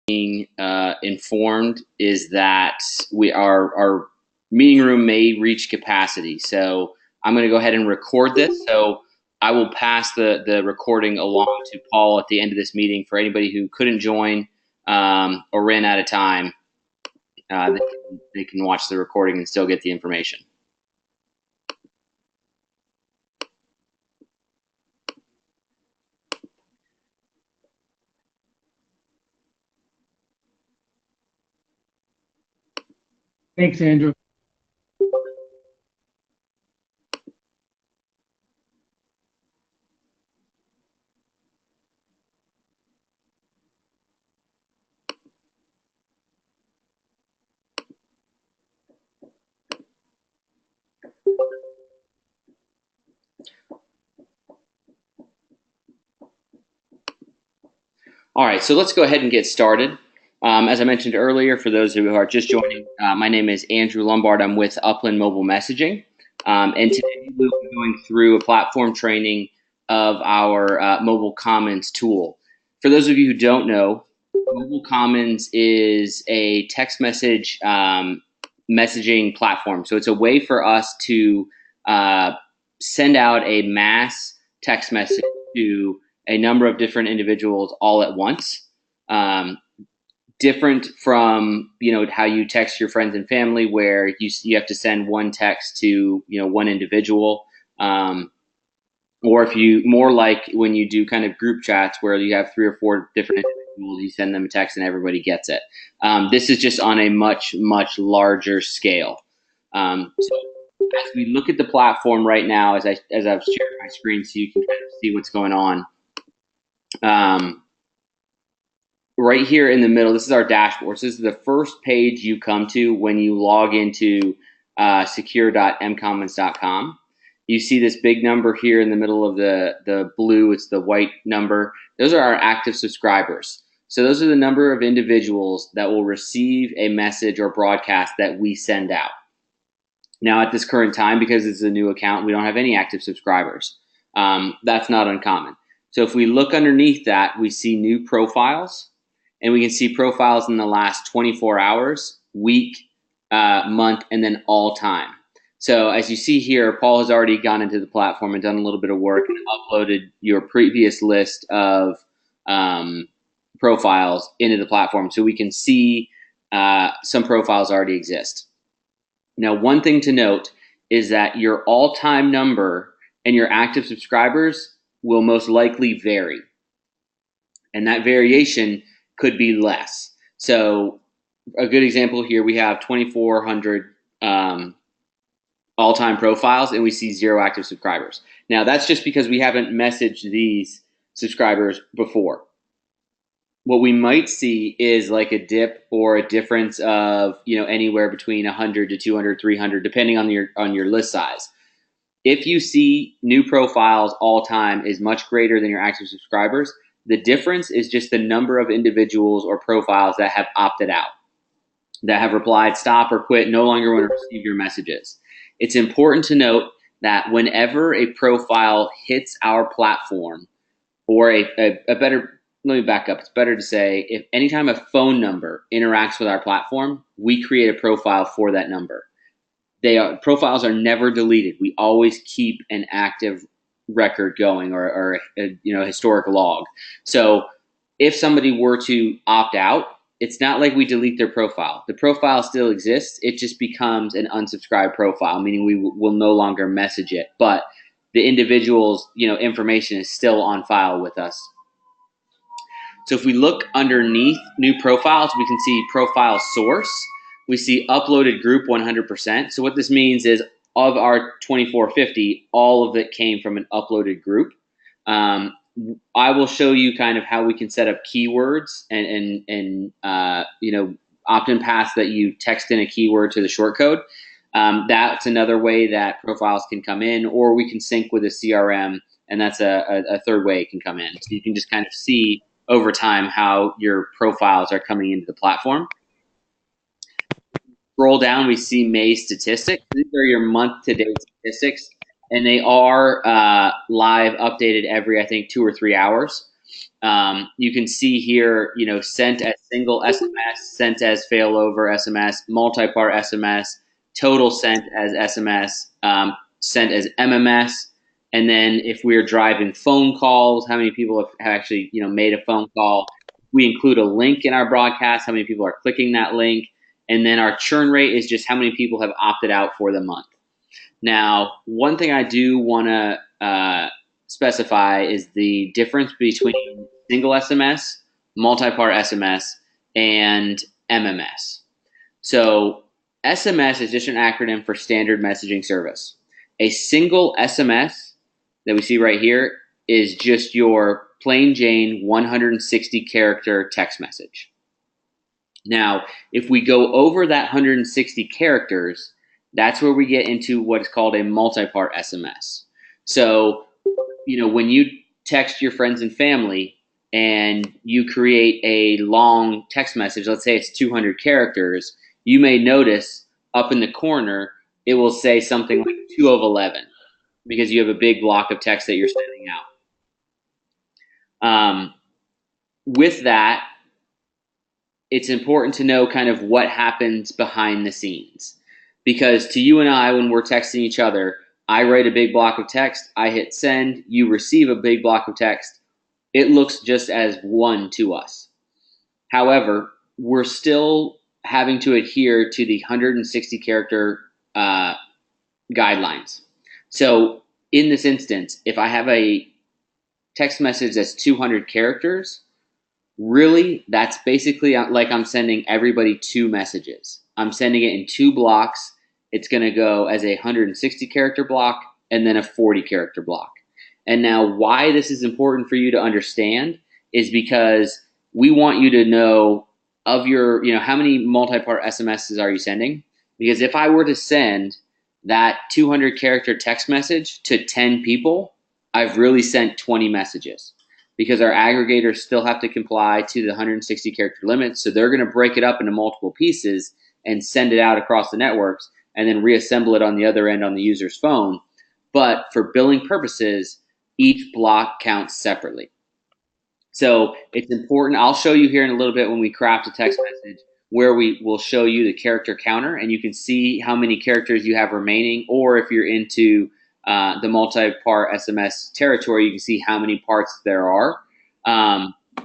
being informed is that our meeting room may reach capacity. So I'm going to go ahead and record this. So I will pass the recording along to Paul at the end of this meeting for anybody who couldn't join or ran out of time. They can watch the recording and still get the information. Thanks, Andrew. All right, so let's go ahead and get started. As I mentioned earlier, for those who are just joining, my name is Andrew Lombard. I'm with Upland Mobile Messaging. And today we'll be going through a platform training of our Mobile Commons tool. For those of you who don't know, Mobile Commons is a text message messaging platform. So it's a way for us to send out a mass text message to a number of different individuals all at once. Different from how you text your friends and family, where you have to send one text to one individual, or if you more like when you do kind of group chats where you have 3 or 4 different individuals, you send them a text and everybody gets it. This is just on a much larger scale. So as we look at the platform right now, as I've shared my screen, so you can kind of see what's going on. Right here in the middle, this is our dashboard. So this is the first page you come to when you log into secure.mcommons.com. You see this big number here in the middle of the blue. It's the white number. Those are our active subscribers. So those are the number of individuals that will receive a message or broadcast that we send out. Now, at this current time, because it's a new account, we don't have any active subscribers. That's not uncommon. So if we look underneath that, we see new profiles, and we can see profiles in the last 24 hours, week, month, and then all time. So as you see here, Paul has already gone into the platform and done a little bit of work and uploaded your previous list of profiles into the platform, so we can see some profiles already exist. Now, one thing to note is that your all-time number and your active subscribers will most likely vary. And that variation could be less. So a good example here, we have 2,400 all-time profiles and we see 0 active subscribers. Now, that's just because we haven't messaged these subscribers before. What we might see is like a dip or a difference of anywhere between 100 to 200, 300, depending on your list size. If you see new profiles all time is much greater than your active subscribers, the difference is just the number of individuals or profiles that have opted out, that have replied, stop or quit, no longer want to receive your messages. It's important to note that whenever a profile hits our platform, or let me back up. It's better to say, if anytime a phone number interacts with our platform, we create a profile for that number. Profiles are never deleted. We always keep an active record going, or a historic log. So if somebody were to opt out, it's not like we delete their profile. The profile still exists. It just becomes an unsubscribed profile, meaning we will no longer message it. But the individual's information is still on file with us. So if we look underneath new profiles, we can see profile source. We see uploaded group 100%. So what this means is, of our 2450, all of it came from an uploaded group. I will show you kind of how we can set up keywords and opt-in paths that you text in a keyword to the shortcode. That's another way that profiles can come in, or we can sync with a CRM, and that's a third way it can come in. So you can just kind of see over time how your profiles are coming into the platform. Scroll down, we see May statistics. These are your month-to-date statistics, and they are live, updated every, I think, 2 or 3 hours. You can see here, sent as single SMS, sent as failover SMS, multi-part SMS, total sent as SMS, sent as MMS. And then if we're driving phone calls, how many people have actually, made a phone call? We include a link in our broadcast, how many people are clicking that link. And then our churn rate is just how many people have opted out for the month. Now, one thing I do want to specify is the difference between single SMS, multi-part SMS, and MMS. So SMS is just an acronym for Standard Messaging Service. A single SMS that we see right here is just your plain Jane 160 character text message. Now, if we go over that 160 characters, that's where we get into what's called a multi-part SMS. So, when you text your friends and family and you create a long text message, let's say it's 200 characters, you may notice up in the corner, it will say something like 2 of 11 because you have a big block of text that you're sending out. With that, it's important to know kind of what happens behind the scenes. Because to you and I, when we're texting each other, I write a big block of text, I hit send, you receive a big block of text. It looks just as one to us. However, we're still having to adhere to the 160 character guidelines. So in this instance, if I have a text message that's 200 characters, really, that's basically like I'm sending everybody 2 messages. I'm sending it in 2 blocks. It's going to go as a 160 character block and then a 40 character block. And now why this is important for you to understand is because we want you to know of your, how many multi-part SMSs are you sending? Because if I were to send that 200 character text message to 10 people, I've really sent 20 messages. Because our aggregators still have to comply to the 160 character limit. So they're going to break it up into multiple pieces and send it out across the networks and then reassemble it on the other end on the user's phone. But for billing purposes, each block counts separately. So it's important. I'll show you here in a little bit when we craft a text message where we will show you the character counter and you can see how many characters you have remaining, or if you're into the multi-part SMS territory, you can see how many parts there are.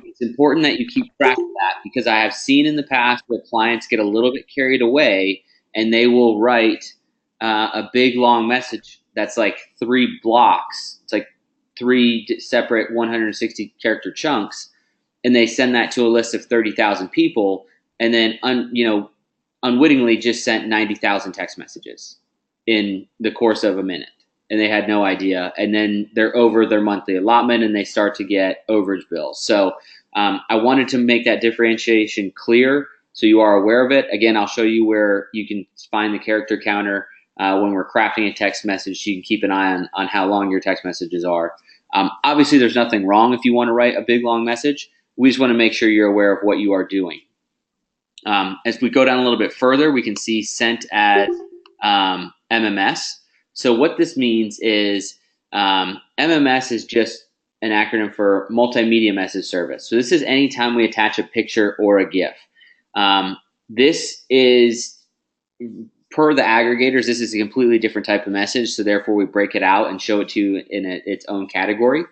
It's important that you keep track of that because I have seen in the past where clients get a little bit carried away and they will write a big long message that's like 3 blocks. It's like 3 separate 160 character chunks, and they send that to a list of 30,000 people, and then unwittingly just sent 90,000 text messages in the course of a minute. And they had no idea. And then they're over their monthly allotment and they start to get overage bills. So I wanted to make that differentiation clear so you are aware of it. Again, I'll show you where you can find the character counter when we're crafting a text message. So you can keep an eye on how long your text messages are. Obviously, there's nothing wrong if you want to write a big, long message. We just want to make sure you're aware of what you are doing. As we go down a little bit further, we can see sent as MMS. So what this means is MMS is just an acronym for Multimedia Message Service. So this is anytime we attach a picture or a GIF. This is, per the aggregators, this is a completely different type of message. So therefore we break it out and show it to you in its own category.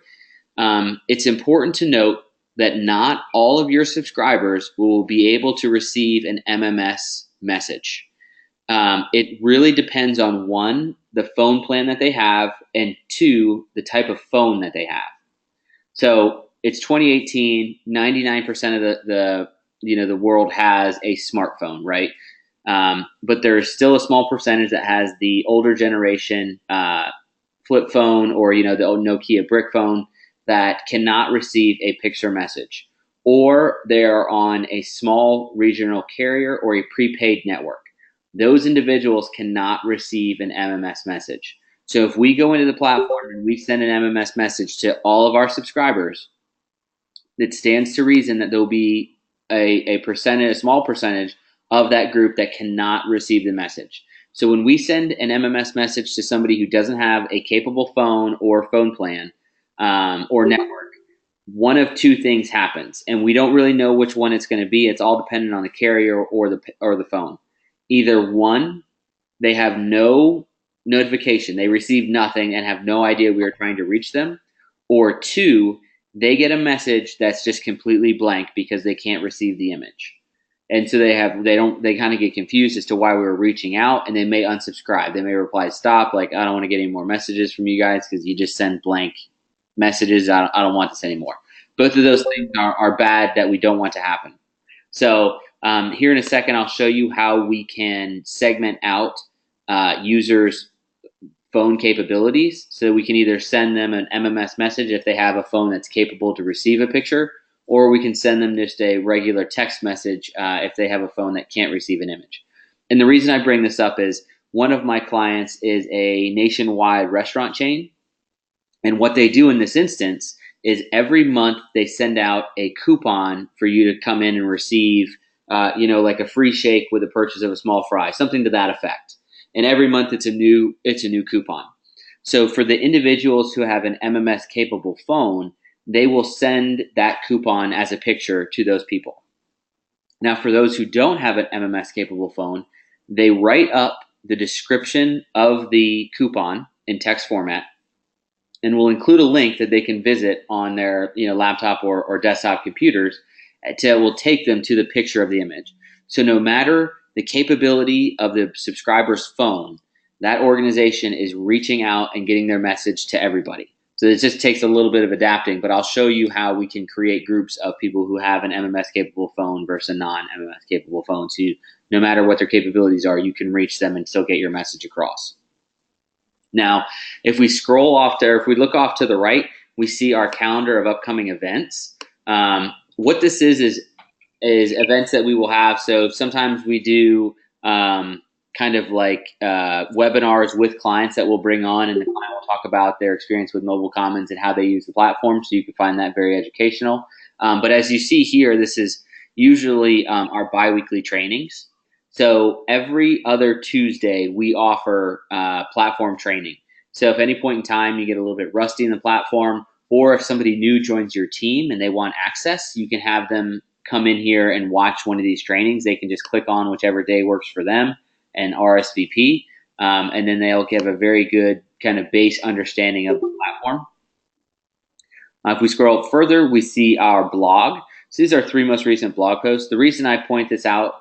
It's important to note that not all of your subscribers will be able to receive an MMS message. It really depends on 1, the phone plan that they have, and 2, the type of phone that they have. So it's 2018, 99% of the world has a smartphone, right? But there's still a small percentage that has the older generation flip phone or the old Nokia brick phone that cannot receive a picture message, or they're on a small regional carrier or a prepaid network. Those individuals cannot receive an MMS message. So if we go into the platform and we send an MMS message to all of our subscribers, it stands to reason that there'll be a small percentage of that group that cannot receive the message. So when we send an MMS message to somebody who doesn't have a capable phone or phone plan or network, one of two things happens, and we don't really know which one it's going to be. It's all dependent on the carrier or the phone. Either one, they have no notification, they receive nothing and have no idea we are trying to reach them, or two, they get a message that's just completely blank because they can't receive the image. And so they kind of get confused as to why we were reaching out, and they may unsubscribe. They may reply stop, like, I don't want to get any more messages from you guys because you just send blank messages. I don't want this anymore. Both of those things are bad that we don't want to happen. So here in a second, I'll show you how we can segment out users' phone capabilities, so we can either send them an MMS message if they have a phone that's capable to receive a picture, or we can send them just a regular text message if they have a phone that can't receive an image. And the reason I bring this up is one of my clients is a nationwide restaurant chain, and what they do in this instance is every month they send out a coupon for you to come in and receive, like a free shake with the purchase of a small fry, something to that effect. And every month it's a new coupon. So for the individuals who have an MMS capable phone, they will send that coupon as a picture to those people. Now, for those who don't have an MMS capable phone, they write up the description of the coupon in text format, and will include a link that they can visit on their laptop or desktop computers. Will take them to the picture of the image. So no matter the capability of the subscriber's phone, that organization is reaching out and getting their message to everybody. So it just takes a little bit of adapting, but I'll show you how we can create groups of people who have an MMS capable phone versus a non-MMS capable phone. So no matter what their capabilities are, you can reach them and still get your message across. Now, if we scroll off there, if we look off to the right, we see our calendar of upcoming events. What this is events that we will have. So sometimes we do kind of like webinars with clients that we'll bring on, and the client will talk about their experience with Mobile Commons and how they use the platform. So you can find that very educational. But as you see here, this is usually our biweekly trainings. So every other Tuesday, we offer platform training. So if at any point in time you get a little bit rusty in the platform, or if somebody new joins your team and they want access, you can have them come in here and watch one of these trainings. They can just click on whichever day works for them and RSVP, and then they'll give a very good kind of base understanding of the platform. If we scroll up further, we see our blog. So these are our 3 most recent blog posts. The reason I point this out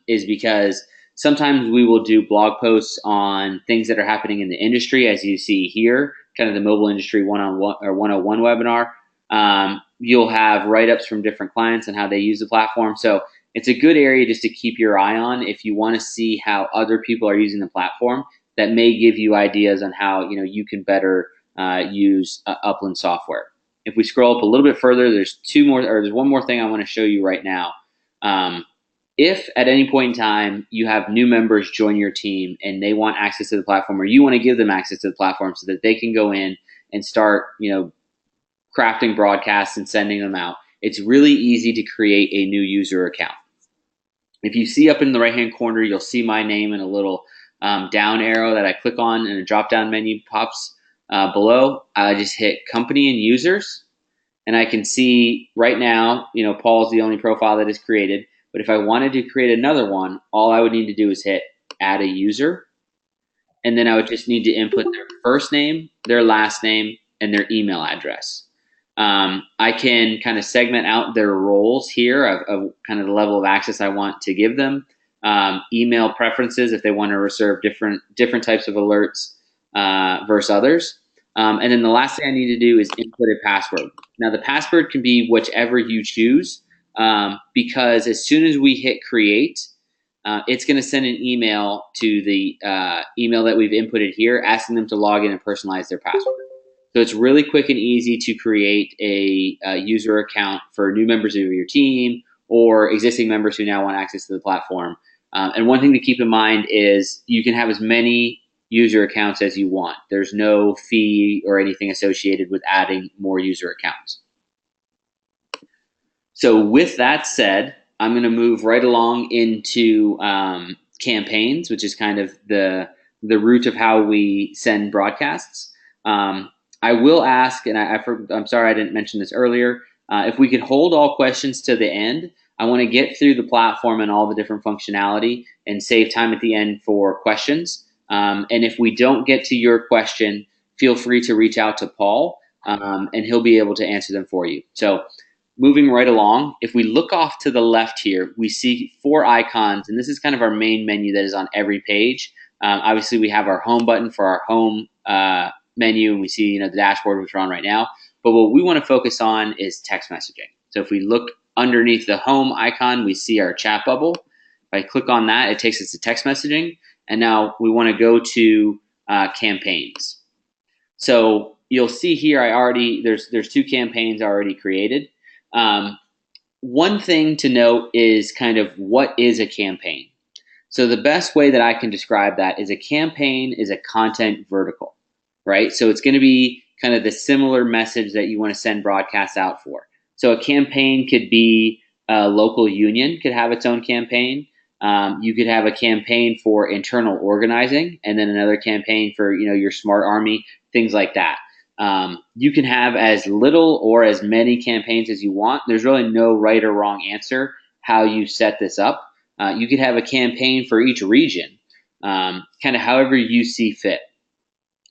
is because sometimes we will do blog posts on things that are happening in the industry, as you see here, kind of the mobile industry one-on-one or 101 webinar. You'll have write-ups from different clients and how they use the platform. So it's a good area just to keep your eye on if you want to see how other people are using the platform. That may give you ideas on how you can better use Upland software. If we scroll up a little bit further, there's one more thing I want to show you right now. If at any point in time you have new members join your team and they want access to the platform, or you want to give them access to the platform so that they can go in and start, crafting broadcasts and sending them out, it's really easy to create a new user account. If you see up in the right-hand corner, you'll see my name and a little down arrow that I click on, and a drop-down menu pops below. I just hit company and users, and I can see right now, Paul's the only profile that is created. But if I wanted to create another one, all I would need to do is hit add a user, and then I would just need to input their first name, their last name, and their email address. I can kind of segment out their roles here of kind of the level of access I want to give them. Email preferences if they want to reserve different types of alerts versus others. And then the last thing I need to do is input a password. Now the password can be whichever you choose, because as soon as we hit create, it's going to send an email to the email that we've inputted here, asking them to log in and personalize their password. So it's really quick and easy to create a user account for new members of your team or existing members who now want access to the platform. And one thing to keep in mind is you can have as many user accounts as you want. There's no fee or anything associated with adding more user accounts. So with that said, I'm going to move right along into campaigns, which is kind of the root of how we send broadcasts. I will ask, and I'm sorry I didn't mention this earlier, if we could hold all questions to the end. I want to get through the platform and all the different functionality and save time at the end for questions. And if we don't get to your question, feel free to reach out to Paul, and he'll be able to answer them for you. So moving right along, if we look off to the left here, we see 4 icons, and this is kind of our main menu that is on every page. Obviously, we have our home button for our home menu, and we see the dashboard, which we're on right now. But what we want to focus on is text messaging. So if we look underneath the home icon, we see our chat bubble. If I click on that, it takes us to text messaging. And now we want to go to campaigns. So you'll see here, there's 2 campaigns already created. One thing to note is kind of what is a campaign. So the best way that I can describe that is a campaign is a content vertical, right? So it's going to be kind of the similar message that you want to send broadcasts out for. So a campaign could be a local union could have its own campaign. You could have a campaign for internal organizing, and then another campaign for your smart army, things like that. You can have as little or as many campaigns as you want. There's really no right or wrong answer how you set this up. You could have a campaign for each region, kind of however you see fit.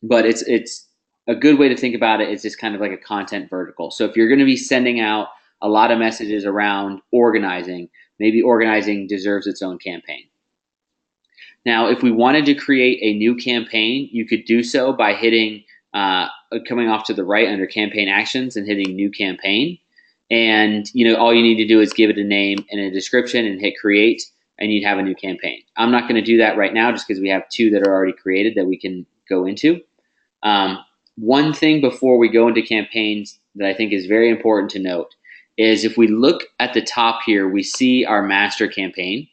But it's a good way to think about it. It's just kind of like a content vertical. So if you're going to be sending out a lot of messages around organizing, maybe organizing deserves its own campaign. Now, if we wanted to create a new campaign, you could do so by hitting coming off to the right under campaign actions and hitting new campaign. And all you need to do is give it a name and a description and hit create, and you'd have a new campaign. I'm not going to do that right now just because we have 2 that are already created that we can go into. One thing before we go into campaigns that I think is very important to note is if we look at the top here, we see our master campaign.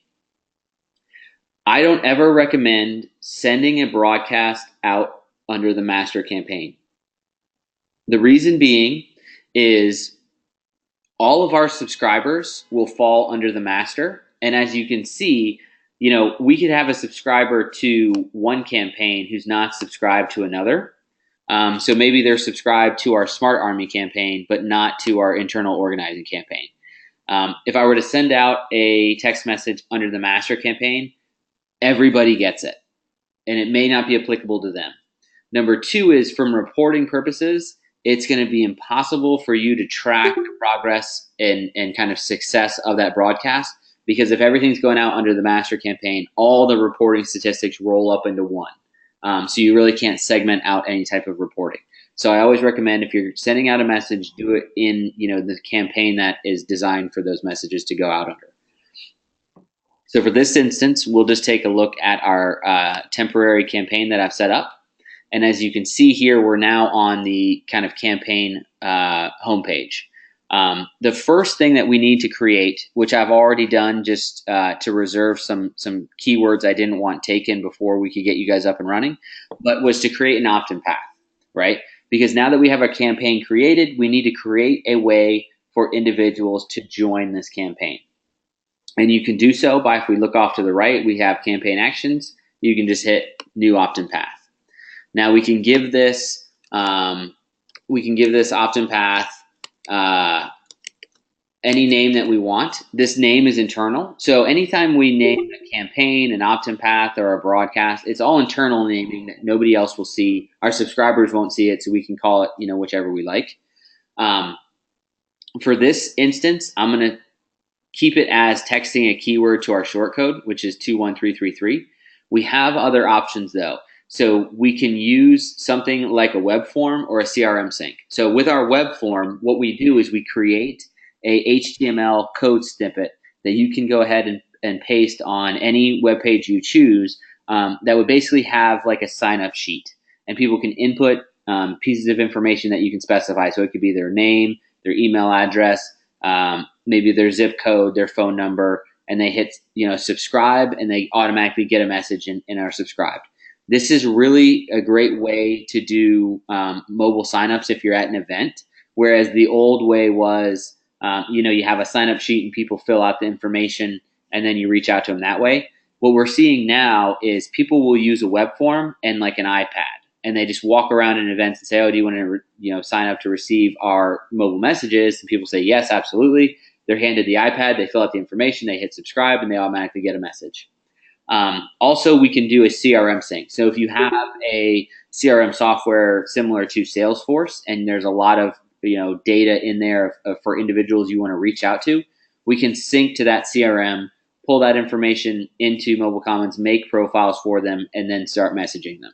I don't ever recommend sending a broadcast out under the master campaign. The reason being is all of our subscribers will fall under the master. And as you can see, we could have a subscriber to one campaign who's not subscribed to another. So maybe they're subscribed to our Smart Army campaign, but not to our internal organizing campaign. If I were to send out a text message under the master campaign, everybody gets it, and it may not be applicable to them. Number 2 is from reporting purposes, it's going to be impossible for you to track the progress and kind of success of that broadcast, because if everything's going out under the master campaign, all the reporting statistics roll up into one. So you really can't segment out any type of reporting. So I always recommend if you're sending out a message, do it in the campaign that is designed for those messages to go out under. So for this instance, we'll just take a look at our temporary campaign that I've set up. And as you can see here, we're now on the kind of campaign homepage. The first thing that we need to create, which I've already done just to reserve some keywords I didn't want taken before we could get you guys up and running, but was to create an opt-in path, right? Because now that we have our campaign created, we need to create a way for individuals to join this campaign. And you can do so by, if we look off to the right, we have campaign actions. You can just hit new opt-in path. Now we can give this opt-in path any name that we want. This name is internal. So anytime we name a campaign, an opt-in path, or a broadcast, it's all internal naming that nobody else will see. Our subscribers won't see it, so we can call it, whichever we like. For this instance, I'm going to keep it as texting a keyword to our short code, which is 21333. We have other options though. So we can use something like a web form or a CRM sync. So with our web form, what we do is we create a HTML code snippet that you can go ahead and paste on any web page you choose, that would basically have like a sign-up sheet. And people can input pieces of information that you can specify. So it could be their name, their email address, maybe their zip code, their phone number, and they hit subscribe, and they automatically get a message and are subscribed. This is really a great way to do mobile signups if you're at an event, whereas the old way was you have a sign-up sheet and people fill out the information and then you reach out to them that way. What we're seeing now is people will use a web form and like an iPad. and they just walk around in events and say, oh, do you want to sign up to receive our mobile messages? And people say, yes, absolutely. They're handed the iPad, they fill out the information, they hit subscribe, and they automatically get a message. Also, we can do a CRM sync. So if you have a CRM software similar to Salesforce, and there's a lot of data in there for individuals you want to reach out to, we can sync to that CRM, pull that information into Mobile Commons, make profiles for them, and then start messaging them.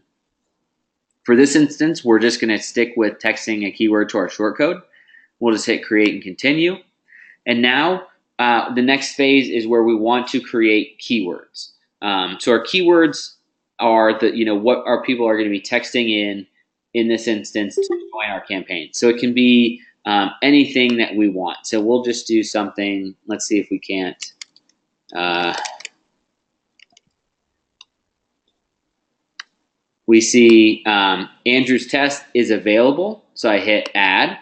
For this instance, we're just going to stick with texting a keyword to our shortcode. We'll just hit create and continue. And now the next phase is where we want to create keywords. So our keywords are what our people are going to be texting in this instance to join our campaign. So it can be anything that we want. So we'll just do something. Let's see if we can't. We see Andrew's test is available. So I hit add.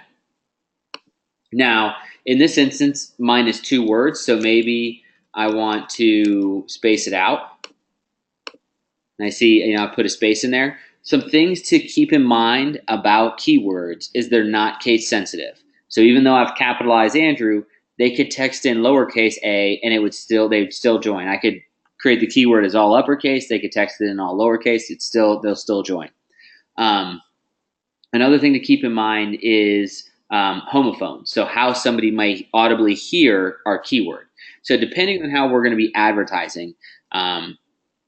Now, in this instance, mine is 2 words. So maybe I want to space it out. And I see, I put a space in there. Some things to keep in mind about keywords is they're not case sensitive. So even though I've capitalized Andrew, they could text in lowercase a and they'd still join. I could create the keyword as all uppercase. They could text it in all lowercase. They'll still join. Another thing to keep in mind is homophone. So how somebody might audibly hear our keyword. So depending on how we're going to be advertising,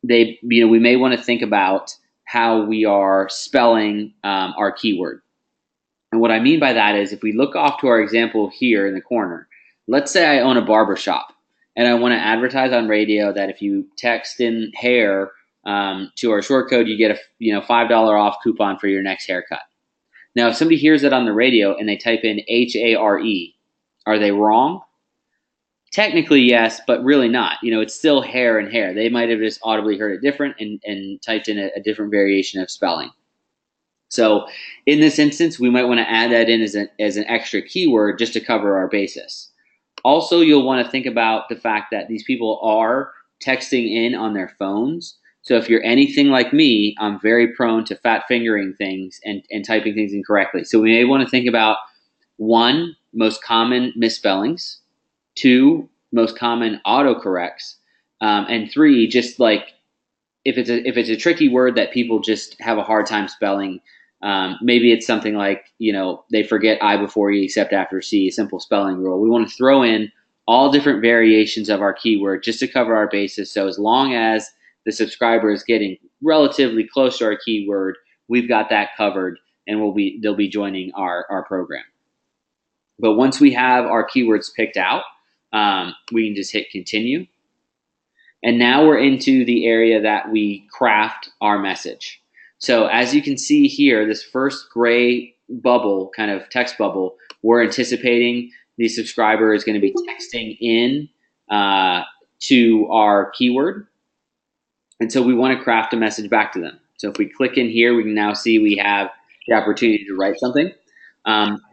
we may want to think about how we are spelling our keyword. And what I mean by that is if we look off to our example here in the corner, let's say I own a barber shop and I want to advertise on radio that if you text in hair to our short code, you get a $5 off coupon for your next haircut. Now, if somebody hears that on the radio and they type in HARE, are they wrong? Technically, yes, but really not. It's still hair and hair. They might have just audibly heard it different and typed in a different variation of spelling. So in this instance, we might want to add that in as an extra keyword just to cover our basis. Also, you'll want to think about the fact that these people are texting in on their phones. So if you're anything like me, I'm very prone to fat fingering things and typing things incorrectly. So we may want to think about 1, most common misspellings, 2, most common autocorrects, and 3, just like if it's a tricky word that people just have a hard time spelling, maybe it's something like they forget I before E except after C, a simple spelling rule. We want to throw in all different variations of our keyword just to cover our bases. So as long as the subscriber is getting relatively close to our keyword, we've got that covered, and they'll be joining our program. But once we have our keywords picked out, we can just hit continue. And now we're into the area that we craft our message. So as you can see here, this first gray bubble, kind of text bubble, we're anticipating the subscriber is going to be texting in to our keyword. And so we want to craft a message back to them. So if we click in here, we can now see we have the opportunity to write something.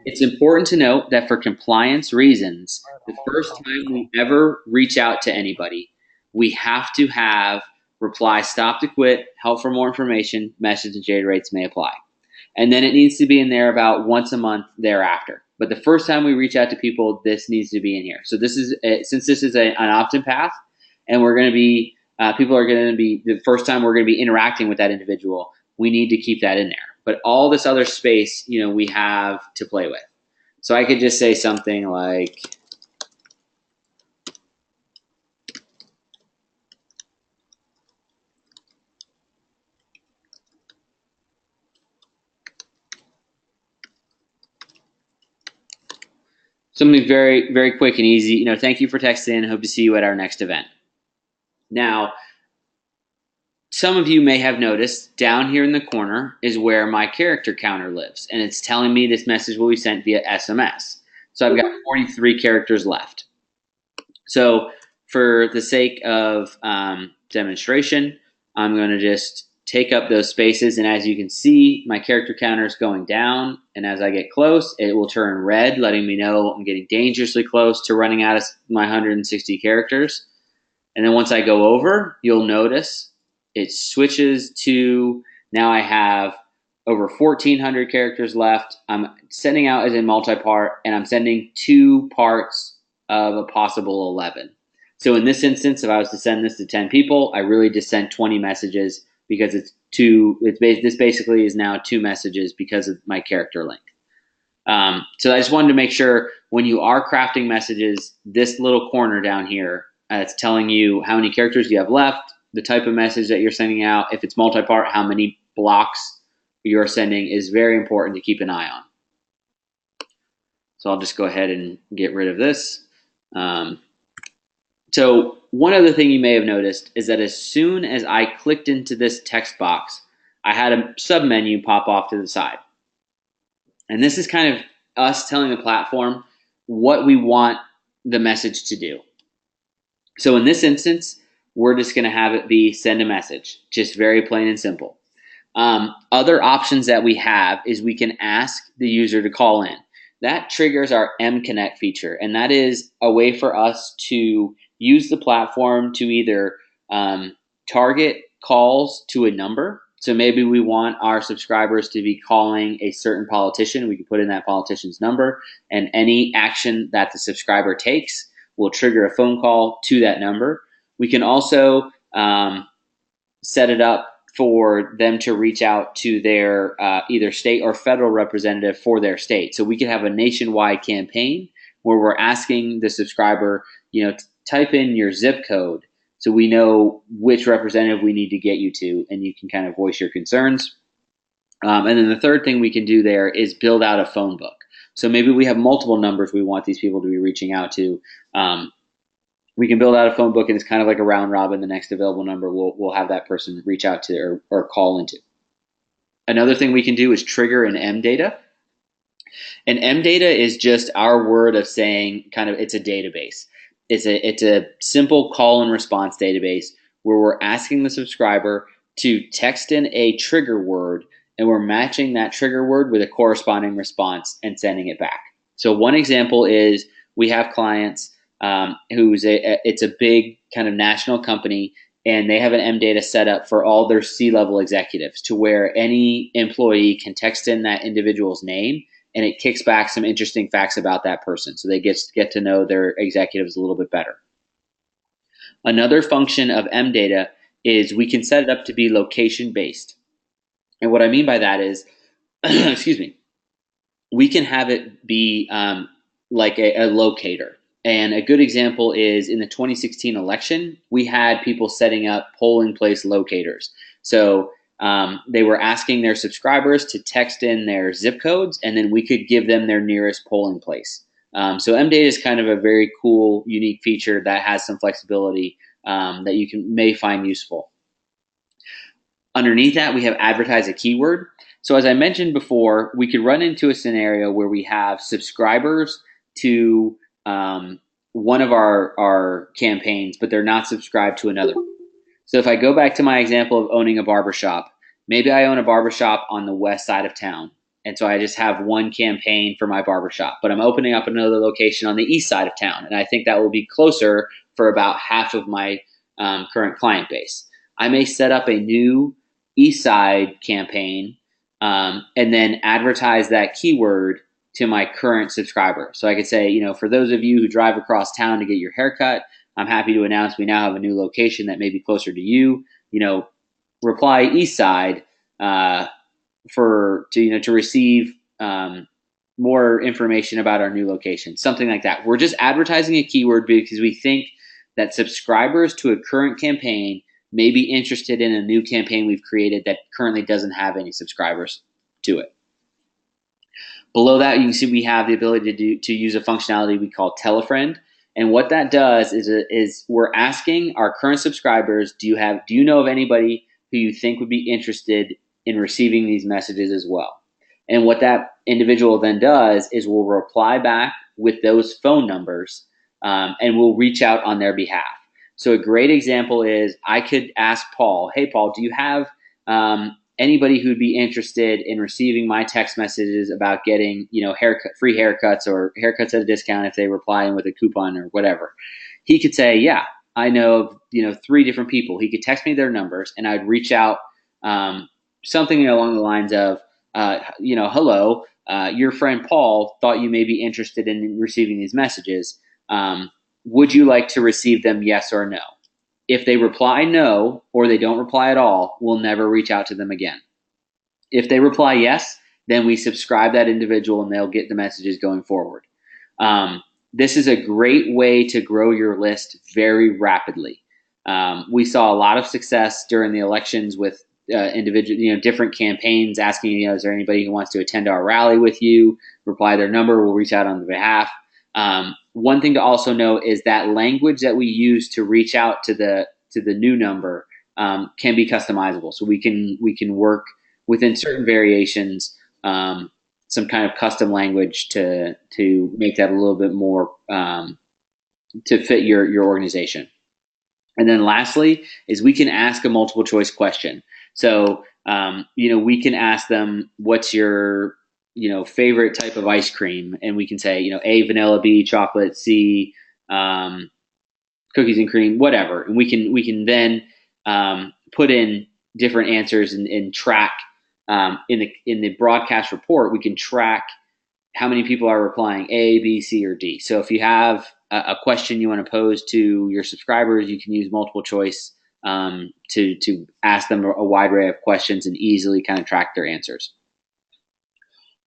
It's important to note that for compliance reasons, the first time we ever reach out to anybody, we have to have reply stop to quit, help for more information, message and data rates may apply. And then it needs to be in there about once a month thereafter. But the first time we reach out to people, this needs to be in here. So this is since this is an opt-in path, and we're going to be people are going to be the first time we're going to be interacting with that individual, we need to keep that in there. But all this other space, we have to play with. So I could just say something like, something very, very quick and easy. Thank you for texting. Hope to see you at our next event. Now, some of you may have noticed down here in the corner is where my character counter lives, and it's telling me this message will be sent via SMS. So I've got 43 characters left. So for the sake of demonstration, I'm going to just take up those spaces, and as you can see, my character counter is going down, and as I get close, it will turn red, letting me know I'm getting dangerously close to running out of my 160 characters. And then once I go over, you'll notice it switches to now I have over 1,400 characters left. I'm sending out as a multi-part, and I'm sending 2 parts of a possible 11. So in this instance, if I was to send this to 10 people, I really just sent 20 messages because this basically is now 2 messages because of my character length. So I just wanted to make sure when you are crafting messages, this little corner down here, it's telling you how many characters you have left, the type of message that you're sending out. If it's multi-part, how many blocks you're sending is very important to keep an eye on. So I'll just go ahead and get rid of this. So one other thing you may have noticed is that as soon as I clicked into this text box, I had a submenu pop off to the side. And this is kind of us telling the platform what we want the message to do. So in this instance, we're just going to have it be send a message, just very plain and simple. Other options that we have is we can ask the user to call in. That triggers our mConnect feature, and that is a way for us to use the platform to either target calls to a number. So maybe we want our subscribers to be calling a certain politician. We can put in that politician's number, and any action that the subscriber takes will trigger a phone call to that number. We can also set it up for them to reach out to their either state or federal representative for their state. So we could have a nationwide campaign where we're asking the subscriber, type in your zip code so we know which representative we need to get you to, and you can kind of voice your concerns. And then the third thing we can do there is build out a phone book. So maybe we have multiple numbers we want these people to be reaching out to. We can build out a phone book, and it's kind of like a round robin. The next available number we'll have that person reach out to or call into. Another thing we can do is trigger an MData. And MData is just our word of saying kind of it's a database. It's a simple call and response database where we're asking the subscriber to text in a trigger word, and we're matching that trigger word with a corresponding response and sending it back. So one example is we have clients it's a big kind of national company, and they have an MData set up for all their C-level executives to where any employee can text in that individual's name, and it kicks back some interesting facts about that person. So they get to know their executives a little bit better. Another function of MData is we can set it up to be location-based. And what I mean by that is, excuse me, we can have it be like a locator. And a good example is in the 2016 election, we had people setting up polling place locators. So they were asking their subscribers to text in their zip codes, and then we could give them their nearest polling place. So MData is kind of a very cool, unique feature that has some flexibility that you may find useful. Underneath that, we have advertise a keyword. So as I mentioned before, we could run into a scenario where we have subscribers to one of our campaigns, but they're not subscribed to another. So if I go back to my example of owning a barbershop, maybe I own a barbershop on the west side of town. And so I just have one campaign for my barbershop, but I'm opening up another location on the east side of town. And I think that will be closer for about half of my current client base. I may set up a new east side campaign and then advertise that keyword to my current subscriber. So I could say, for those of you who drive across town to get your haircut, I'm happy to announce we now have a new location that may be closer to you. Reply east side to receive more information about our new location, something like that. We're just advertising a keyword because we think that subscribers to a current campaign may be interested in a new campaign we've created that currently doesn't have any subscribers to it. Below that, you can see we have the ability to use a functionality we call Tell a Friend. And what that does is we're asking our current subscribers, do you know of anybody who you think would be interested in receiving these messages as well? And what that individual then does is we'll reply back with those phone numbers and we'll reach out on their behalf. So a great example is I could ask Paul, hey, Paul, do you have anybody who'd be interested in receiving my text messages about getting, free haircuts or haircuts at a discount if they reply in with a coupon or whatever? He could say, yeah, I know of, 3 different people. He could text me their numbers and I'd reach out something along the lines of, hello, your friend Paul thought you may be interested in receiving these messages. Would you like to receive them, yes or no? If they reply no, or they don't reply at all, we'll never reach out to them again. If they reply yes, then we subscribe that individual and they'll get the messages going forward. This is a great way to grow your list very rapidly. We saw a lot of success during the elections with individual, different campaigns asking, is there anybody who wants to attend our rally with you? Reply their number, we'll reach out on their behalf. One thing to also know is that language that we use to reach out to the new number can be customizable. So we can work within certain variations, some kind of custom language to make that a little bit more to fit your organization. And then lastly is we can ask a multiple choice question. So we can ask them, what's your favorite type of ice cream, and we can say A, vanilla, B, chocolate, C, cookies and cream, whatever, and we can then put in different answers and track in the broadcast report. We can track how many people are replying A, B, C, or D. So if you have a question you want to pose to your subscribers, you can use multiple choice to ask them a wide array of questions and easily kind of track their answers.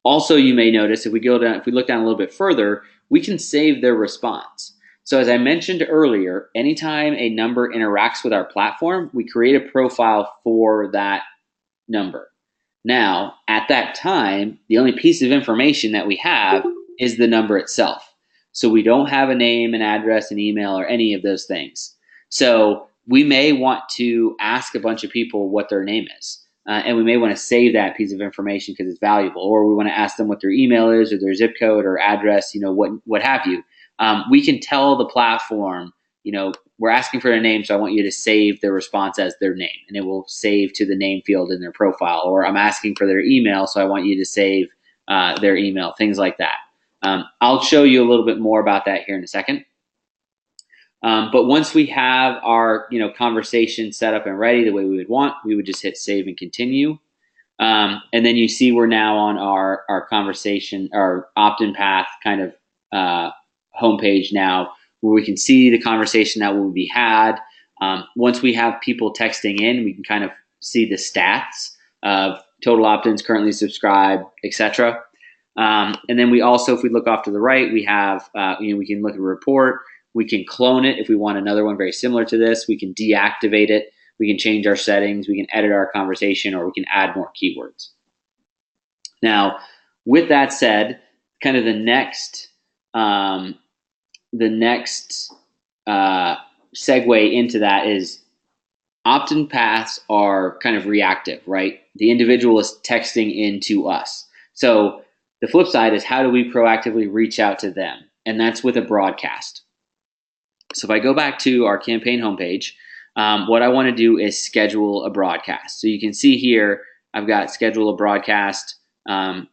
Also, you may notice if we look down a little bit further, we can save their response. So as I mentioned earlier, anytime a number interacts with our platform, we create a profile for that number. Now, at that time, the only piece of information that we have is the number itself. So we don't have a name, an address, an email, or any of those things. So we may want to ask a bunch of people what their name is. And we may want to save that piece of information because it's valuable, or we want to ask them what their email is, or their zip code, or address, what have you. We can tell the platform, we're asking for their name, so I want you to save their response as their name, and it will save to the name field in their profile. Or I'm asking for their email, so I want you to save their email, things like that. I'll show you a little bit more about that here in a second. But once we have our conversation set up and ready the way we would want, we would just hit save and continue. And then you see we're now on our conversation, our opt-in path kind of homepage now, where we can see the conversation that will be had. Once we have people texting in, we can kind of see the stats of total opt-ins, currently subscribed, etc. And then we also, if we look off to the right, we have we can look at a report. We can clone it if we want another one very similar to this. We can deactivate it. We can change our settings. We can edit our conversation, or we can add more keywords. Now, with that said, kind of the next segue into that is opt-in paths are kind of reactive, right? The individual is texting in to us. So the flip side is, how do we proactively reach out to them? And that's with a broadcast. So if I go back to our campaign homepage, what I want to do is schedule a broadcast. So you can see here, I've got schedule a broadcast in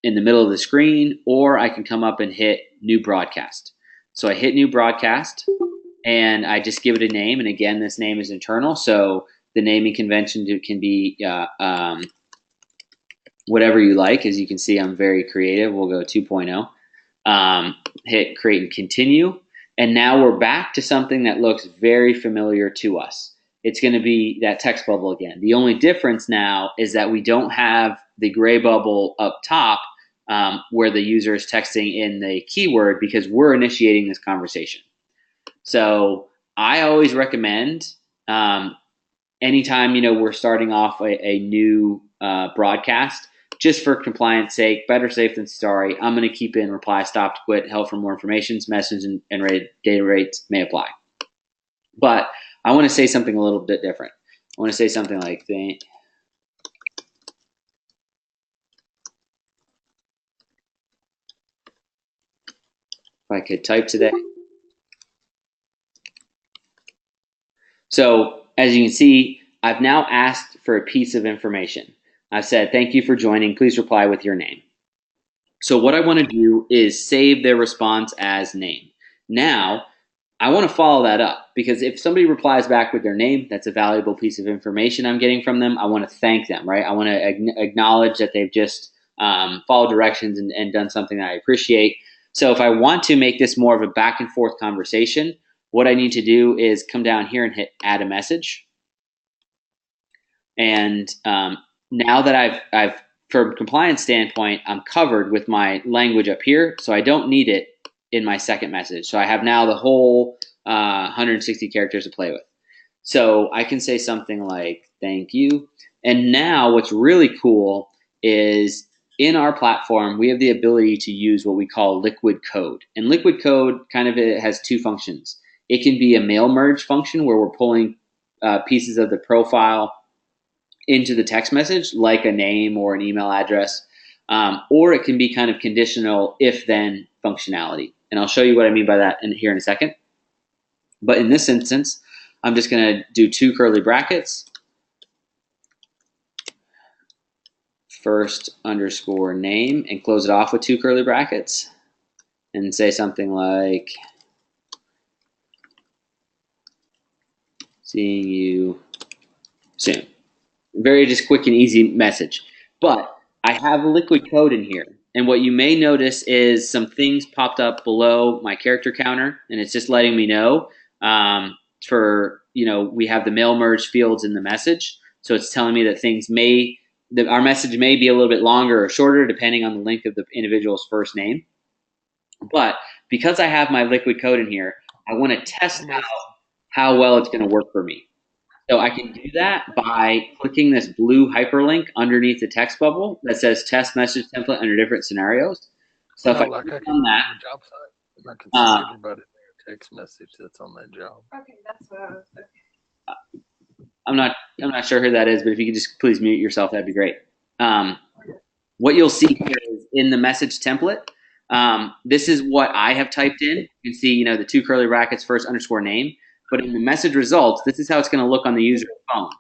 the middle of the screen, or I can come up and hit new broadcast. So I hit new broadcast and I just give it a name. And again, this name is internal. So the naming convention can be whatever you like. As you can see, I'm very creative. We'll go 2.0. Hit create and continue. And now we're back to something that looks very familiar to us. It's going to be that text bubble again. The only difference now is that we don't have the gray bubble up top where the user is texting in the keyword, because we're initiating this conversation. So I always recommend anytime we're starting off a new broadcast, just for compliance sake, better safe than sorry, I'm going to keep in reply, stop, quit, help for more information, message and data rates may apply. But I want to say something a little bit different. I want to say something like, if I could type today. So as you can see, I've now asked for a piece of information. I've said, thank you for joining. Please reply with your name. So what I want to do is save their response as name. Now, I want to follow that up, because if somebody replies back with their name, that's a valuable piece of information I'm getting from them. I want to thank them, right? I want to acknowledge that they've just followed directions and done something that I appreciate. So if I want to make this more of a back and forth conversation, what I need to do is come down here and hit add a message. And now that I've from a compliance standpoint, I'm covered with my language up here, so I don't need it in my second message. So I have now the whole 160 characters to play with. So I can say something like, thank you. And now what's really cool is in our platform, we have the ability to use what we call liquid code. And liquid code it has two functions. It can be a mail merge function where we're pulling pieces of the profile into the text message, like a name or an email address, or it can be kind of conditional if-then functionality. And I'll show you what I mean by that here in a second. But in this instance, I'm just going to do 2 curly brackets, first underscore name, and close it off with 2 curly brackets, and say something like, seeing you soon. Very just quick and easy message. But I have liquid code in here. And what you may notice is some things popped up below my character counter, and it's just letting me know we have the mail merge fields in the message. So it's telling me that our message may be a little bit longer or shorter depending on the length of the individual's first name. But because I have my liquid code in here, I want to test out how well it's going to work for me. So I can do that by clicking this blue hyperlink underneath the text bubble that says test message template under different scenarios. So if I click on that, job site, I can see everybody their text message that's on that job. Okay, that's what I was thinking. I'm not sure who that is, but if you could just please mute yourself, that'd be great. What you'll see here is in the message template, this is what I have typed in. You can see, the 2 curly brackets, first underscore name. But in the message results, this is how it's going to look on the user's phone.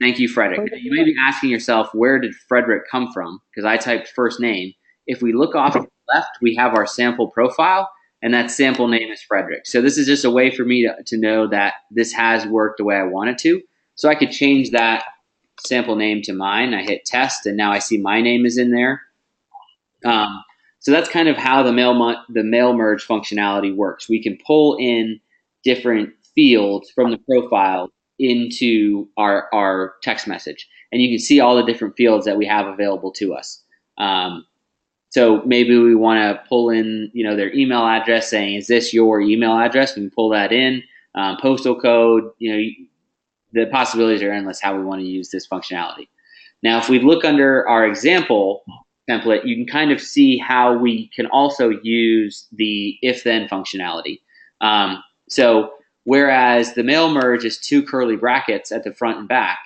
Thank you, Frederick. Now, you may be asking yourself, where did Frederick come from? Because I typed first name. If we look off to the left, we have our sample profile, and that sample name is Frederick. So this is just a way for me to know that this has worked the way I want it to. So I could change that sample name to mine. I hit test, and now I see my name is in there. So that's kind of how the mail merge functionality works. We can pull in different fields from the profile into our text message, and you can see all the different fields that we have available to us. So maybe we want to pull in, their email address, saying, "Is this your email address?" We can pull that in. Postal code. The possibilities are endless how we want to use this functionality. Now, if we look under our example template, you can kind of see how we can also use the if-then functionality. So whereas the mail merge is 2 curly brackets at the front and back,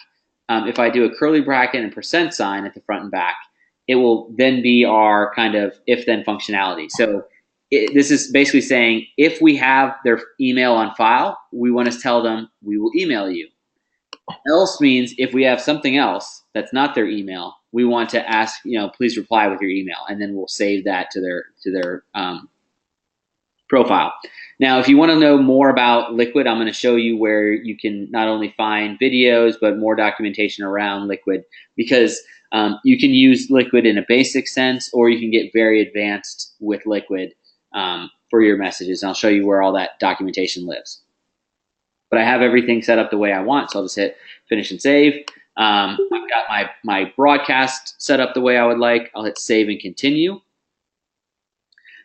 if I do a curly bracket and % sign at the front and back, it will then be our kind of if-then functionality. So this is basically saying, if we have their email on file, we want to tell them we will email you. Else means if we have something else that's not their email, we want to ask, please reply with your email, and then we'll save that to their profile. Now, if you want to know more about Liquid, I'm going to show you where you can not only find videos, but more documentation around Liquid, because you can use Liquid in a basic sense, or you can get very advanced with Liquid for your messages. And I'll show you where all that documentation lives. But I have everything set up the way I want, so I'll just hit finish and save. I've got my broadcast set up the way I would like. I'll hit save and continue.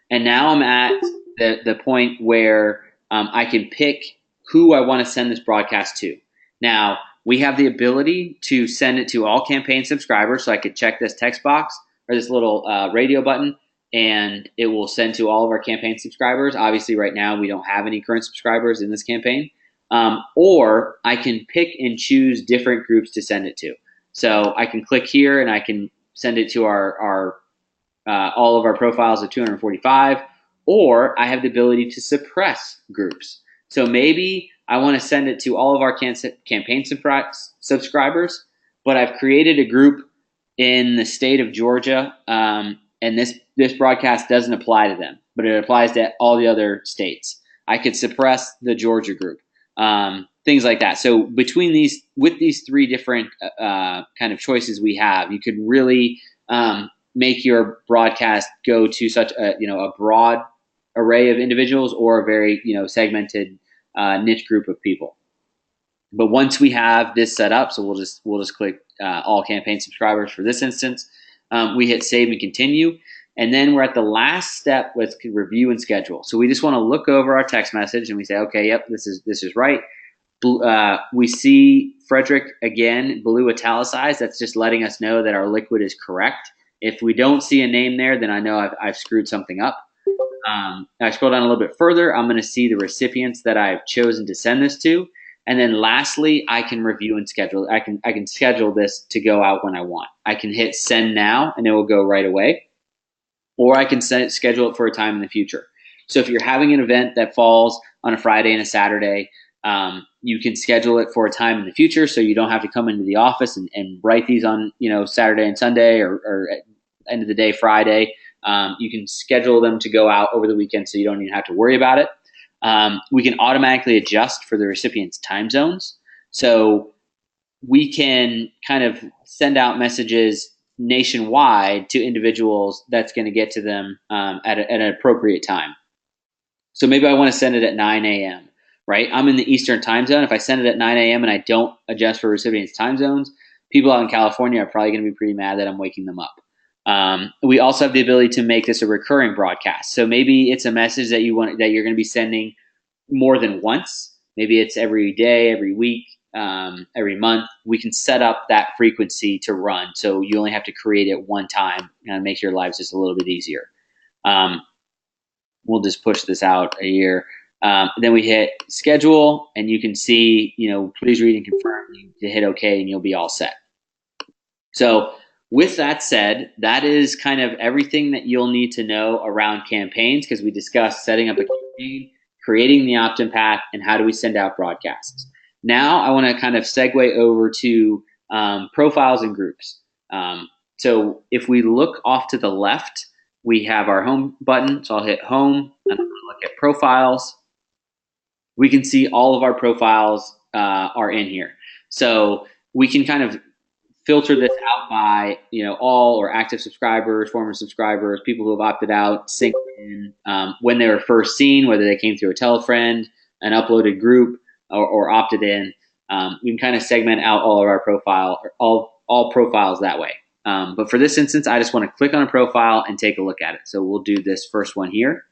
And now I'm at the point where I can pick who I want to send this broadcast to. Now, we have the ability to send it to all campaign subscribers, so I could check this text box or this little radio button, and it will send to all of our campaign subscribers. Obviously, right now, we don't have any current subscribers in this campaign. Or I can pick and choose different groups to send it to. So I can click here and I can send it to our all of our profiles of 245, or I have the ability to suppress groups. So maybe I want to send it to all of our campaign subscribers, but I've created a group in the state of Georgia, and this broadcast doesn't apply to them, but it applies to all the other states. I could suppress the Georgia group, things like that. So between with these three different kind of choices we have, you could really make your broadcast go to such a broad array of individuals or a very segmented niche group of people. But once we have this set up, so we'll just click all campaign subscribers for this instance. We hit save and continue, and then we're at the last step with review and schedule. So we just want to look over our text message and we say, okay, yep, this is right. We see Frederick again, blue italicized. That's just letting us know that our liquid is correct. If we don't see a name there, then I know I've screwed something up. I scroll down a little bit further. I'm going to see the recipients that I've chosen to send this to. And then lastly, I can review and schedule. I can schedule this to go out when I want. I can hit send now and it will go right away. Or I can schedule it for a time in the future. So if you're having an event that falls on a Friday and a Saturday, you can schedule it for a time in the future so you don't have to come into the office and write these on Saturday and Sunday or at the end of the day Friday. You can schedule them to go out over the weekend so you don't even have to worry about it. We can automatically adjust for the recipient's time zones. So we can kind of send out messages nationwide to individuals that's going to get to them at an appropriate time. So maybe I want to send it at 9 a.m., right? I'm in the Eastern time zone. If I send it at 9 a.m. and I don't adjust for recipients' time zones, people out in California are probably going to be pretty mad that I'm waking them up. We also have the ability to make this a recurring broadcast. So maybe it's a message that you're going to be sending more than once. Maybe it's every day, every week, every month. We can set up that frequency to run. So you only have to create it one time and make your lives just a little bit easier. We'll just push this out a year. Then we hit schedule and you can see, please read and confirm. You hit OK and you'll be all set. So with that said, that is kind of everything that you'll need to know around campaigns, because we discussed setting up a campaign, creating the opt-in path, and how do we send out broadcasts. Now I want to kind of segue over to profiles and groups. So if we look off to the left, we have our home button. So I'll hit home and I'm going to look at profiles. We can see all of our profiles are in here. So we can kind of filter this out by all or active subscribers, former subscribers, people who have opted out, sync in when they were first seen, whether they came through a tell-a-friend, an uploaded group, or opted in. We can kind of segment out all of our profile, or all profiles that way. But for this instance, I just want to click on a profile and take a look at it. So we'll do this first one here.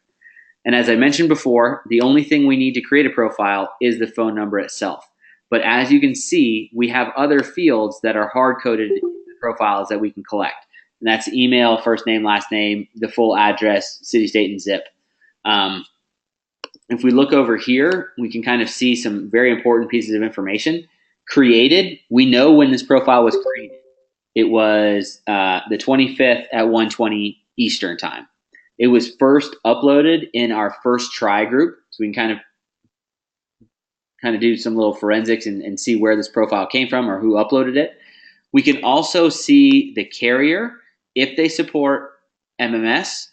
And as I mentioned before, the only thing we need to create a profile is the phone number itself. But as you can see, we have other fields that are hard-coded in the profiles that we can collect. And that's email, first name, last name, the full address, city, state, and zip. If we look over here, we can kind of see some very important pieces of information. Created, we know when this profile was created. It was the 25th at 1:20 Eastern time. It was first uploaded in our first try group. So we can kind of do some little forensics and see where this profile came from or who uploaded it. We can also see the carrier, if they support MMS,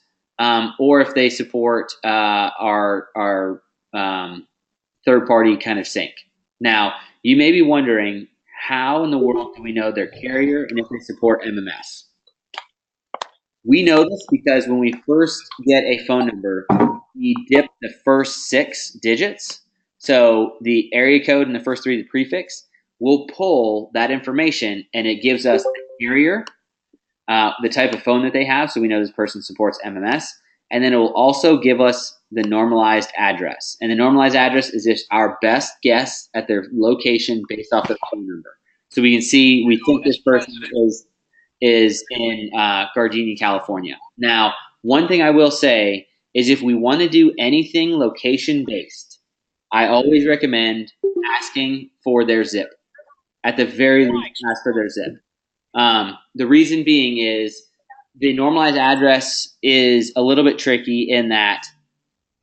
or if they support our third-party kind of sync. Now, you may be wondering, how in the world do we know their carrier and if they support MMS? We know this because when we first get a phone number, we dip the first 6 digits. So the area code and the first 3 of the prefix, we'll pull that information and it gives us the carrier, the type of phone that they have, so we know this person supports MMS, and then it will also give us the normalized address. And the normalized address is just our best guess at their location based off their phone number. So we can see we think this person is in Gardena, California. Now, one thing I will say is if we want to do anything location-based, I always recommend asking for their zip. At the very least, ask for their zip. The reason being is the normalized address is a little bit tricky in that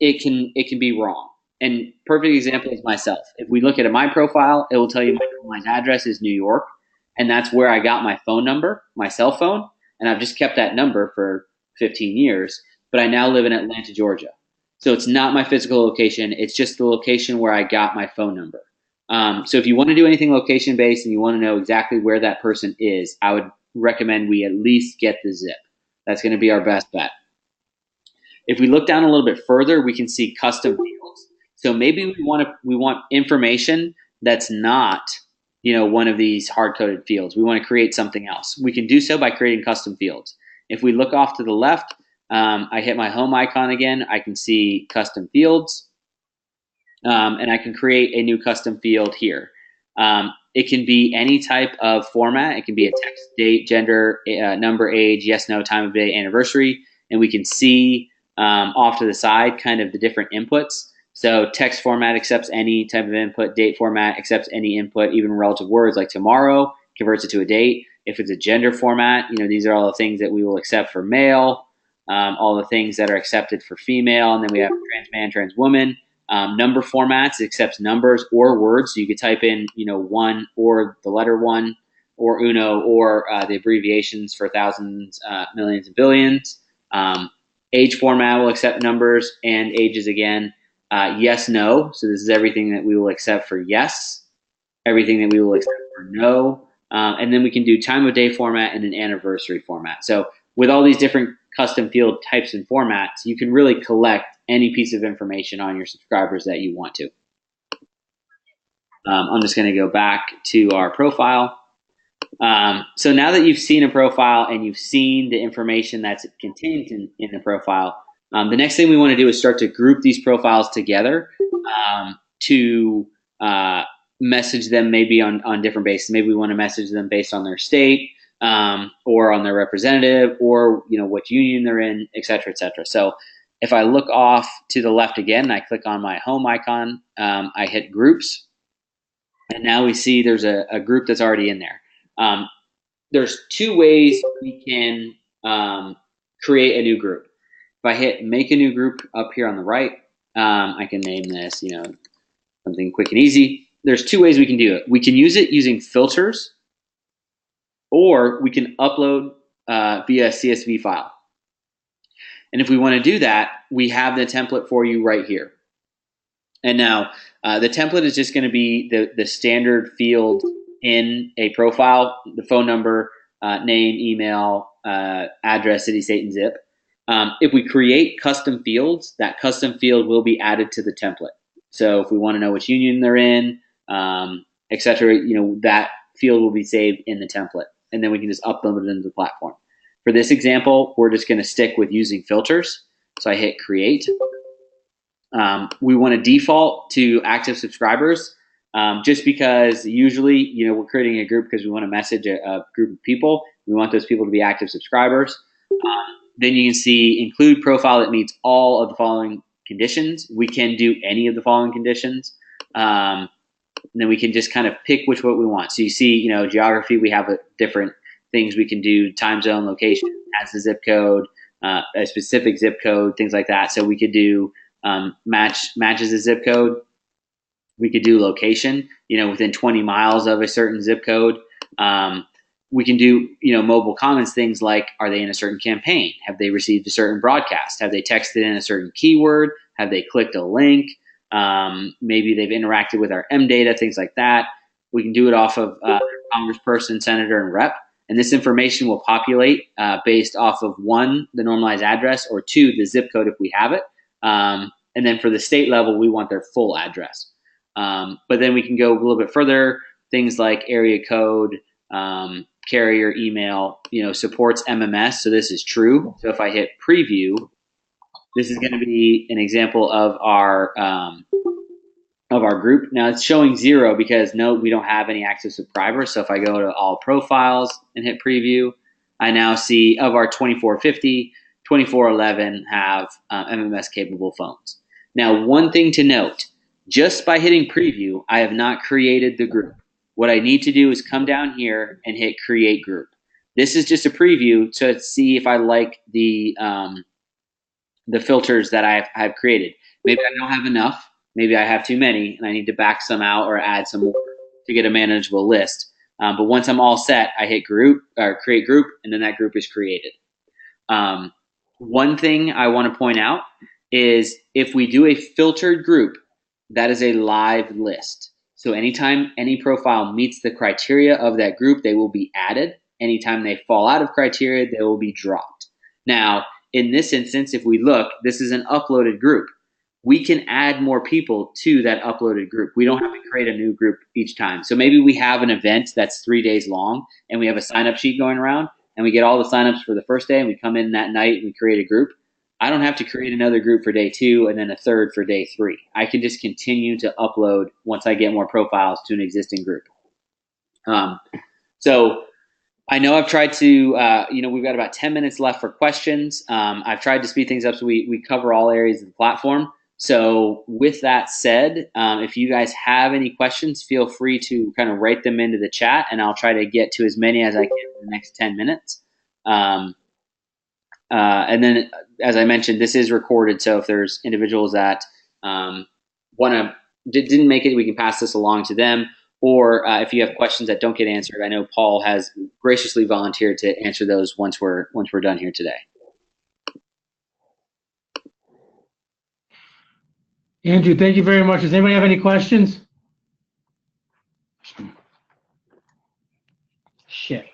it can be wrong. And perfect example is myself. If we look at my profile, it will tell you my normalized address is New York, and that's where I got my phone number, my cell phone, and I've just kept that number for 15 years, but I now live in Atlanta, Georgia. So it's not my physical location. It's just the location where I got my phone number. So if you want to do anything location-based and you want to know exactly where that person is, I would recommend we at least get the zip. That's going to be our best bet. If we look down a little bit further, we can see custom fields. So maybe we want information that's not, one of these hard-coded fields. We want to create something else. We can do so by creating custom fields. If we look off to the left, I hit my home icon again. I can see custom fields, and I can create a new custom field here. It can be any type of format. It can be a text, date, gender, number, age, yes, no, time of day, anniversary, and we can see off to the side kind of the different inputs. So text format accepts any type of input. Date format accepts any input, even relative words like tomorrow converts it to a date. If it's a gender format, these are all the things that we will accept for male, all the things that are accepted for female, and then we have trans man, trans woman. Number formats accepts numbers or words. So you could type in, one or the letter one or uno or the abbreviations for thousands, millions, and billions. Age format will accept numbers and ages again. Yes, no. So this is everything that we will accept for yes, everything that we will accept for no. And then we can do time of day format and an anniversary format. So with all these different custom field types and formats, you can really collect any piece of information on your subscribers that you want to. I'm just going to go back to our profile. So now that you've seen a profile and you've seen the information that's contained in the profile, the next thing we want to do is start to group these profiles together to message them maybe on different bases. Maybe we want to message them based on their state or on their representative or what union they're in, et cetera, et cetera. So if I look off to the left again, I click on my home icon, I hit groups, and now we see there's a group that's already in there. There's two ways we can create a new group. If I hit make a new group up here on the right, I can name this, something quick and easy. There's two ways we can do it. We can use it using filters, or we can upload via CSV file. And if we want to do that, we have the template for you right here. And now the template is just going to be the standard field in a profile, the phone number, name, email, address, city, state, and zip. If we create custom fields, that custom field will be added to the template. So if we want to know which union they're in, et cetera, that field will be saved in the template. And then we can just upload it into the platform. For this example, we're just going to stick with using filters. So I hit create. We want to default to active subscribers just because usually, we're creating a group because we want to message a group of people. We want those people to be active subscribers. Then you can see include profile that meets all of the following conditions. We can do any of the following conditions. And then we can just kind of pick what we want. So you see, geography, we have different things we can do, time zone, location, has the zip code, a specific zip code, things like that. So we could do matches the zip code. We could do location, within 20 miles of a certain zip code. We can do, mobile comments, things like, are they in a certain campaign? Have they received a certain broadcast? Have they texted in a certain keyword? Have they clicked a link? Maybe they've interacted with our M data, things like that. We can do it off of congressperson, senator, and rep. And this information will populate based off of one, the normalized address, or two, the zip code if we have it. And then for the state level, we want their full address. But then we can go a little bit further, things like area code, carrier, email, supports MMS. So this is true. So if I hit preview, this is going to be an example of our group. Now it's showing 0 because we don't have any active subscribers. So if I go to all profiles and hit preview, I now see of our 2450, 2411 have MMS capable phones. Now, one thing to note, just by hitting preview, I have not created the group. What I need to do is come down here and hit create group. This is just a preview to see if I like the filters that I've created. Maybe I don't have enough. Maybe I have too many and I need to back some out or add some more to get a manageable list. But once I'm all set, I hit group or create group, and then that group is created. One thing I want to point out is If we do a filtered group, that is a live list. So anytime any profile meets the criteria of that group, they will be added. Anytime they fall out of criteria, they will be dropped. Now, in this instance, if we look, this is an uploaded group. We can add more people to that uploaded group. We don't have to create a new group each time. So maybe we have an event that's 3 days long and we have a sign-up sheet going around and we get all the sign-ups for the first day and we come in that night and we create a group. I don't have to create another group for day 2 and then a third for day 3. I can just continue to upload once I get more profiles to an existing group. So I know I've tried to, we've got about 10 minutes left for questions. I've tried to speed things up so we cover all areas of the platform. So with that said, if you guys have any questions, feel free to kind of write them into the chat and I'll try to get to as many as I can in the next 10 minutes. And then, as I mentioned, this is recorded. So if there's individuals that didn't make it, we can pass this along to them. Or if you have questions that don't get answered, I know Paul has graciously volunteered to answer those once we're done here today. Andrew, thank you very much. Does anybody have any questions? Shit.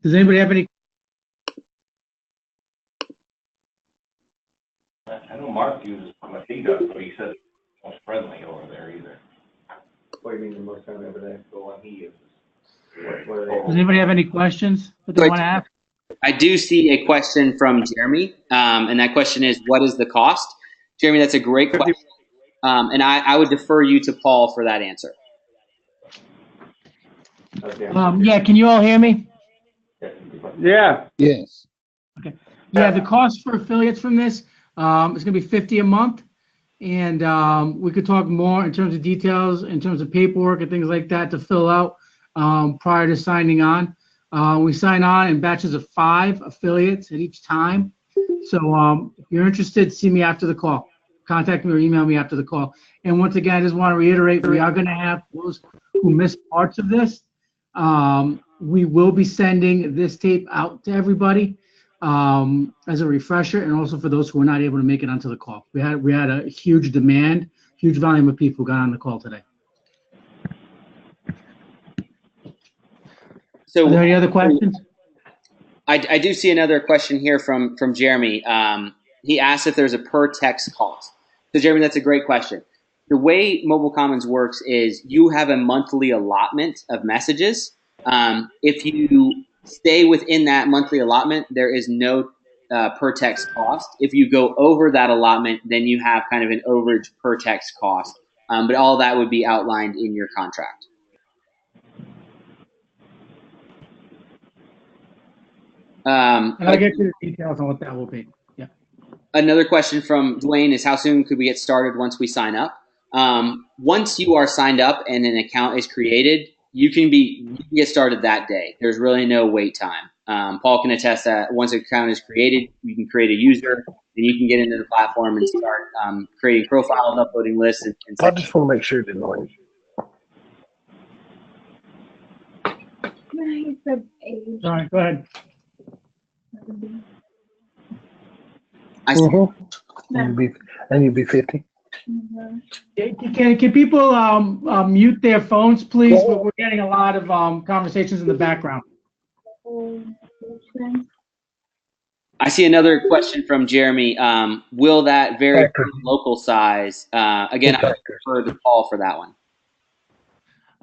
Does anybody have any? I know Mark uses Matiga, but he said it's most friendly over there either. What do you mean the most friendly over there? The one he uses. What are they? Does anybody have any questions that they want to ask? I do see a question from Jeremy, and that question is, what is the cost? Jeremy, that's a great question, and I would defer you to Paul for that answer. Yeah, can you all hear me? Yeah. Yes. Okay. Yeah, the cost for affiliates from this is going to be $50 a month, and we could talk more in terms of details, in terms of paperwork and things like that to fill out prior to signing on. We sign on in batches of 5 affiliates at each time. So if you're interested, see me after the call. Contact me or email me after the call. And once again, I just want to reiterate, we are going to have those who missed parts of this. We will be sending this tape out to everybody as a refresher, and also for those who were not able to make it onto the call. We had a huge demand, huge volume of people who got on the call today. So, are there any other questions? I do see another question here from Jeremy. He asked if there's a per text cost. So Jeremy, that's a great question. The way Mobile Commons works is you have a monthly allotment of messages. If you stay within that monthly allotment, there is no per text cost. If you go over that allotment, then you have kind of an overage per text cost. But all that would be outlined in your contract. And I'll get you the details on what that will be. Yeah. Another question from Dwayne is, how soon could we get started once we sign up? Once you are signed up and an account is created, you can get started that day. There's really no wait time. Paul can attest that once an account is created, you can create a user, and you can get into the platform and start creating profiles, uploading lists. And I just want to make sure it didn't noise. Sorry, go ahead. And you'd be 50. Can people mute their phones, please? We're getting a lot of conversations in the background. I see another question from Jeremy. Will that vary from local size? Again, I refer to Paul for that one.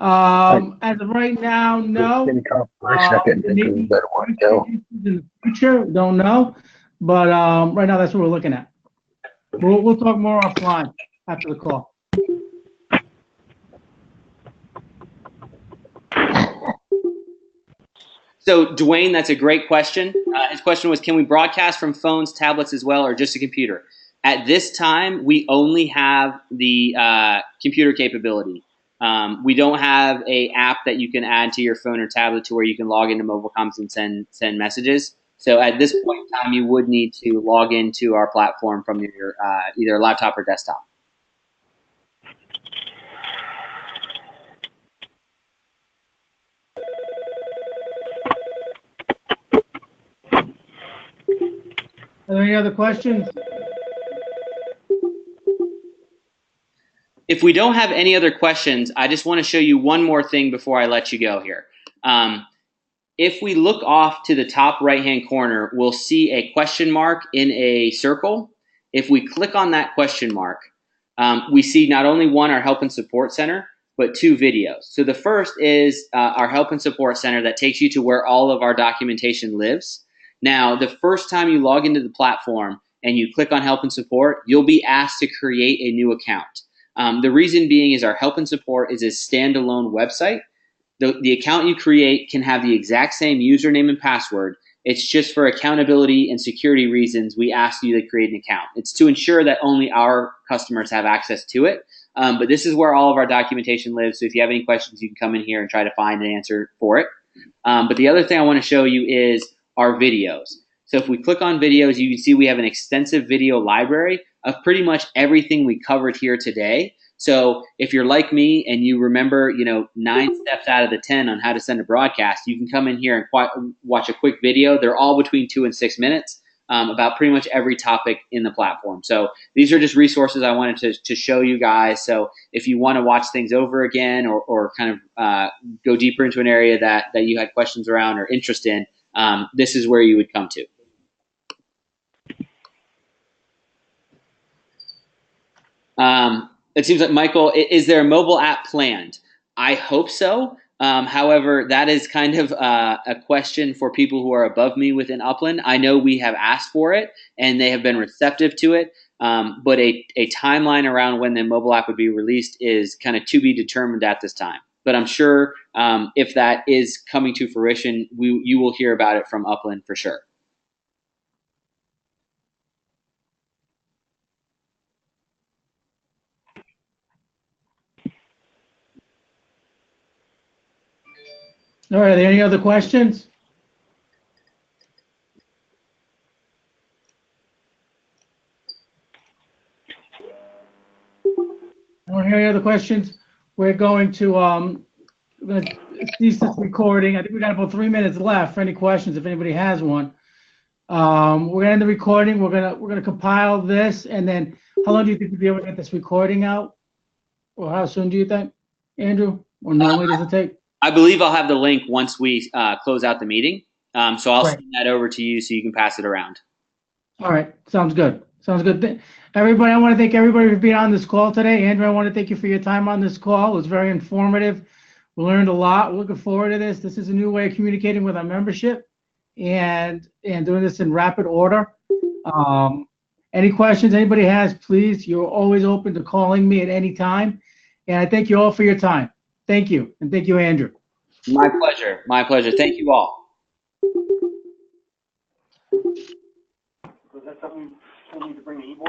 As of right now, no. Any confirmation I couldn't think of a better one to go. In the future, don't know. But right now, that's what we're looking at. We'll talk more offline after the call. So, Dwayne, that's a great question. His question was, can we broadcast from phones, tablets as well, or just a computer? At this time, we only have the computer capability. We don't have an app that you can add to your phone or tablet to where you can log into Mobile Comms and send messages. So at this point in time, you would need to log into our platform from your either laptop or desktop. Are there any other questions? If we don't have any other questions, I just want to show you one more thing before I let you go here. If we look off to the top right-hand corner, we'll see a question mark in a circle. If we click on that question mark, we see not only one, our help and support center, but two videos. So the first is our help and support center that takes you to where all of our documentation lives. Now, the first time you log into the platform and you click on help and support, you'll be asked to create a new account. The reason being is our help and support is a standalone website. The account you create can have the exact same username and password. It's just for accountability and security reasons we ask you to create an account. It's to ensure that only our customers have access to it. But this is where all of our documentation lives. So if you have any questions, you can come in here and try to find an answer for it. But the other thing I want to show you is our videos. So if we click on videos, you can see we have an extensive video library of pretty much everything we covered here today. So if you're like me and you remember, 9 steps out of the 10 on how to send a broadcast, you can come in here and watch a quick video. They're all between 2 and 6 minutes about pretty much every topic in the platform. So these are just resources I wanted to show you guys. So if you want to watch things over again or kind of go deeper into an area that you had questions around or interest in, this is where you would come to. It seems like, Michael, is there a mobile app planned? I hope so. However, that is kind of a question for people who are above me within Upland. I know we have asked for it, and they have been receptive to it. But a timeline around when the mobile app would be released is kind of to be determined at this time. But I'm sure if that is coming to fruition, you will hear about it from Upland for sure. All right, are there any other questions? I don't hear any other questions. We're going to cease this recording. I think we got about 3 minutes left for any questions if anybody has one. We're gonna end the recording. We're gonna compile this, and then how long do you think we'll be able to get this recording out? Or how soon do you think, Andrew? Or normally does it take? I believe I'll have the link once we close out the meeting. So I'll Right. send that over to you so you can pass it around. All right, sounds good. Sounds good. Everybody, I want to thank everybody for being on this call today. Andrew, I want to thank you for your time on this call. It was very informative. We learned a lot. We're looking forward to this. This is a new way of communicating with our membership and doing this in rapid order. Any questions anybody has, please, you're always open to calling me at any time. And I thank you all for your time. Thank you. And thank you, Andrew. My pleasure. My pleasure. Thank you all. Was that something we need to bring to Ebor?